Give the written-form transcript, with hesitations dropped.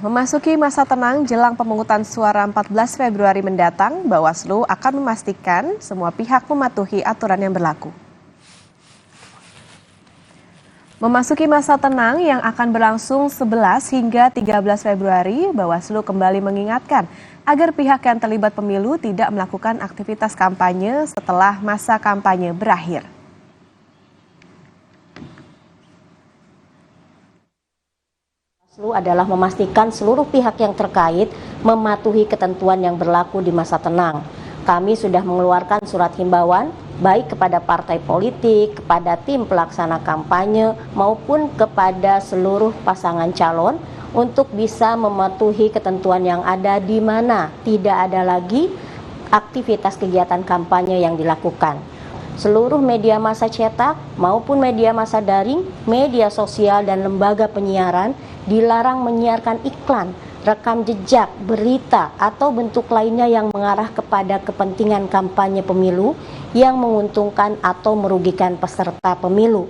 Memasuki masa tenang jelang pemungutan suara 14 Februari mendatang, Bawaslu akan memastikan semua pihak mematuhi aturan yang berlaku. Memasuki masa tenang yang akan berlangsung 11 hingga 13 Februari, Bawaslu kembali mengingatkan agar pihak yang terlibat pemilu tidak melakukan aktivitas kampanye setelah masa kampanye berakhir. Bawaslu adalah memastikan seluruh pihak yang terkait mematuhi ketentuan yang berlaku di masa tenang. Kami sudah mengeluarkan surat himbauan baik kepada partai politik, kepada tim pelaksana kampanye, maupun kepada seluruh pasangan calon untuk bisa mematuhi ketentuan yang ada, di mana tidak ada lagi aktivitas kegiatan kampanye yang dilakukan. Seluruh media massa cetak maupun media massa daring, media sosial dan lembaga penyiaran dilarang menyiarkan iklan, rekam jejak, berita, atau bentuk lainnya yang mengarah kepada kepentingan kampanye pemilu yang menguntungkan atau merugikan peserta pemilu.